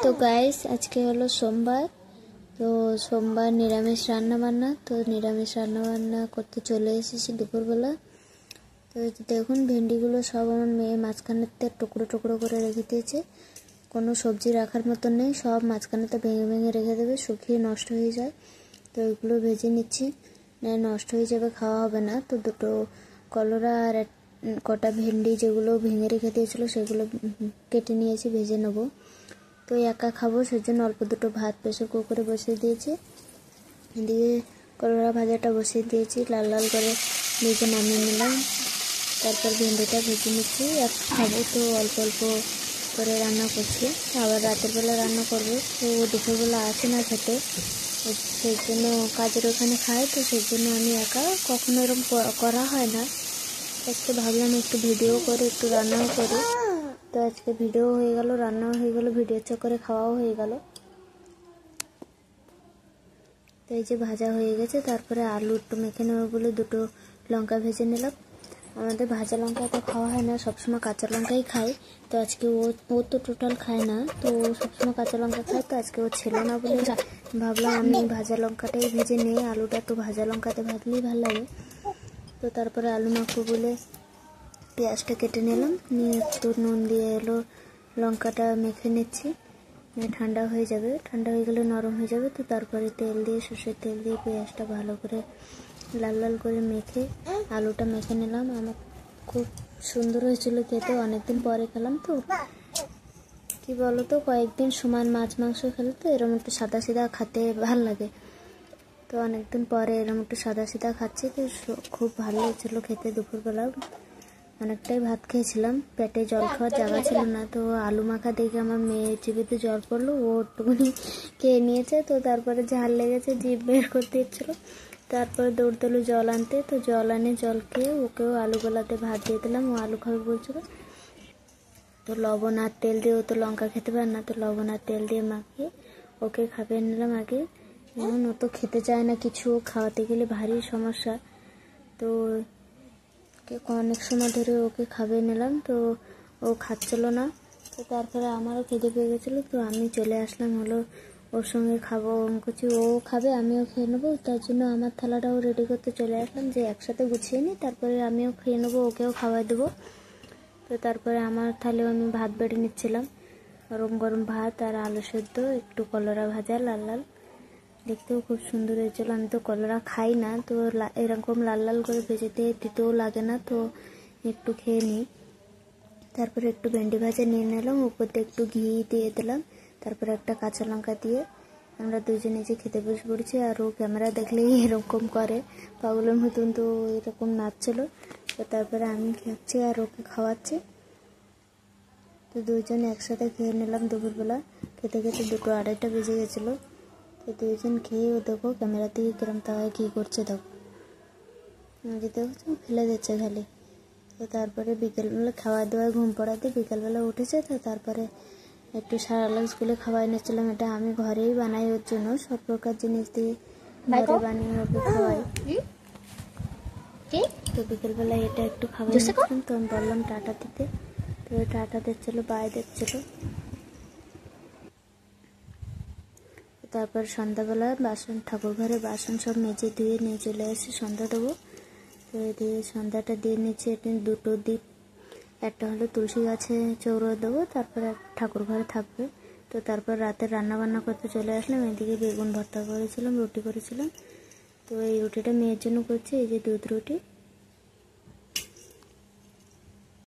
তো গাইস আজকে হলো সোমবার। তো সোমবার নিরামিষ রান্না বান্না, তো নিরামিষ রান্না বান্না করতে চলে এসেছি দুপুরবেলা। তো দেখুন ভেন্ডিগুলো সব আমার মেয়ে মাঝখানেতে টুকরো টুকরো করে রেখে দিয়েছে। কোনো সবজি রাখার মতন নেই, সব মাঝখানেতে ভেঙে ভেঙে রেখে দেবে, শুকিয়ে নষ্ট হয়ে যায়। তো এগুলো ভেজে নিচ্ছি, না নষ্ট হয়ে যাবে, খাওয়া হবে না। তো দুটো কলরা আর কটা ভেন্ডি যেগুলো ভেঙে রেখে দিয়েছিলো সেগুলো কেটে নিয়েছি, ভেজে নেবো। তো একা খাবো সেজন্য অল্প দুটো ভাত প্রেসার কুকারে বসিয়ে দিয়েছি, এদিকে কলরা ভাজাটা বসিয়ে দিয়েছি, লাল লাল করে ভেজে নামিয়ে নিলাম। তারপর ভেন্ডিটা ভেজে নিচ্ছি, এক খাবো তো অল্প অল্প করে রান্না করছি। আবার রাতের বেলা রান্না করবো, তো দুপুরবেলা আসে না খেতে, সেই জন্য কাজের ওখানে খায়, তো সেই জন্য আমি একা, কখনো এরকম করা হয় না। আজকে ভাবলাম একটু ভিডিও করে একটু রান্নাও করি। তো আজকে ভিডিও হয়ে গেল, রান্নাও হয়ে গেল, ভিডিও চক্করে খাওয়াও হয়ে গেল। তো এই যে ভাজা হয়ে গেছে, তারপরে আলু একটু মেখে নেবো বলে দুটো লঙ্কা ভেজে নিলাম। আমাদের ভাজা লঙ্কা তো খাওয়া হয় না, সবসময় কাঁচা লঙ্কাই খাই। তো আজকে ও তো টোটাল খায় না, তো ও সবসময় কাঁচা লঙ্কা খায়, তো আজকে ও ছিল না বলে ভাবলাম আমি ভাজা লঙ্কাটাই ভেজে নিই। আলুটা তো ভাজা লঙ্কাতে ভাজলেই ভালো লাগে। তো তারপরে আলু মাখবো বলে পেঁয়াজটা কেটে নিলাম, নিয়ে একটু নুন দিয়ে এলো লঙ্কাটা মেখে নিচ্ছি, ঠান্ডা হয়ে যাবে, ঠান্ডা হয়ে গেলে নরম হয়ে যাবে। তো তারপরে তেল দিয়ে, সর্ষের তেল দিয়ে পেঁয়াজটা ভালো করে লাল লাল করে মেখে আলুটা মেখে নিলাম। আমার খুব সুন্দর হয়েছিল খেতে, অনেকদিন পরে খেলাম। তো কি বলো তো, কয়েকদিন সমান মাছ মাংস খেলে তো এরকম একটু সাদা সিধা খেতে ভাল লাগে। তো অনেকদিন পরে এরকম একটু সাদা সিধা খাচ্ছি, তো খুব ভালো হয়েছিল খেতে। দুপুরবেলা অনেকটাই ভাত খেয়েছিলাম, পেটে জল খাওয়ার জায়গা ছিল না। তো আলু মাখা দেখে আমার মেয়ে জিভেতে জল পড়লো, ও একটুখানি খেয়ে নিয়েছে। তো তারপরে ঝাল লেগেছে, জিভ বের করতে ইচ্ছিল, তারপরে দৌড় দিল জল আনতে। তো জল আনে, জল খেয়ে ওকেও আলু গোলাতে ভাত দিয়ে দিলাম, ও আলু খাবে বলছিল। তো লবণ আর তেল দিয়ে, ও তো লঙ্কা খেতে পারে না, তো লবণ আর তেল দিয়ে মাখিয়ে ওকে খাইয়ে নিলাম আগে। এমন ও তো খেতে চায় না কিছু, খাওয়াতে গেলে ভারী সমস্যা। তো অনেক সময় ধরে ওকে খাইয়ে নিলাম, তো ও খাচ্ছিল না। তো তারপরে আমারও খেতে পেয়ে গেছিলো, তো আমি চলে আসলাম হলো ওর সঙ্গে খাবো। কিছু ও খাবে, আমিও খেয়ে নেবো, তার জন্য আমার থালাটাও রেডি করতে চলে আসলাম, যে একসাথে গুছিয়ে নিই, তারপরে আমিও খেয়ে নেবো, ওকেও খাওয়াই দেবো। তো তারপরে আমার থালেও আমি ভাত বেড়ে নিচ্ছিলাম, গরম গরম ভাত আর আলু সেদ্ধ, একটু কলরা ভাজা লাল লাল, দেখতেও খুব সুন্দর হয়েছিল। আমি তো কলরা খাই না, তো এরকম লাল লাল করে ভেজেতে দিতেও লাগে না, তো একটু খেয়ে নিই। তারপরে একটু ভেন্ডি ভাজা নিয়ে নিলাম, উপর দিয়ে একটু ঘি দিয়ে দিলাম, তারপরে একটা কাঁচা লঙ্কা দিয়ে আমরা দুজনে যে খেতে বসে পড়েছি। আর ও ক্যামেরা দেখলেই এরকম করে পাগলের মতন, তো এরকম নাচছিল। তো তারপরে আমি খাচ্ছি আর ওকে খাওয়াচ্ছি, তো দুজন একসাথে খেয়ে নিলাম। দুপুরবেলা খেতে খেতে 2-2:30 বেজে গেছিলো। তো দুজন খেয়ে ও দেখো ক্যামেরা থেকে কিরম তাকায় কী করছে, দেখো আমাকে দেখছো ফেলে দিচ্ছে খালি। তো তারপরে বিকেলবেলা খাওয়া দাওয়া ঘুম পড়াতে বিকেলবেলা উঠেছে। তো তারপরে একটু সারালাল স্কুলে খাওয়াই নিচ্ছিলাম, এটা আমি ঘরেই বানাই ওর জন্য, সব প্রকার জিনিস দিয়ে ঘরে বানিয়ে ওকে খাওয়াই। তো বিকেলবেলা এটা একটু খাওয়াই নিচ্ছিলাম, তো আমি বললাম টাটা দিতে, তো টাটা দিচ্ছিলো, বাই দিচ্ছিলো। তারপর সন্ধ্যাবেলা বাসন, ঠাকুর ঘরে বাসন সব মেজে ধুয়ে নিয়ে চলে আসি, সন্ধ্যা দেবো। তো দিয়ে সন্ধ্যাটা দিয়ে নিচ্ছি, এটা 2টো দ্বীপ, একটা হলো তুলসী গাছে চৌরো দেবো, তারপরে ঠাকুর ঘরে থাকবে। তো তারপর রাতে রান্না বান্না করতে চলে আসলাম। এদিকে বেগুন ভর্তা করেছিলাম, রুটি করেছিলাম। তো এই রুটিটা মেয়ের জন্য করছি, এই যে দুধ রুটি।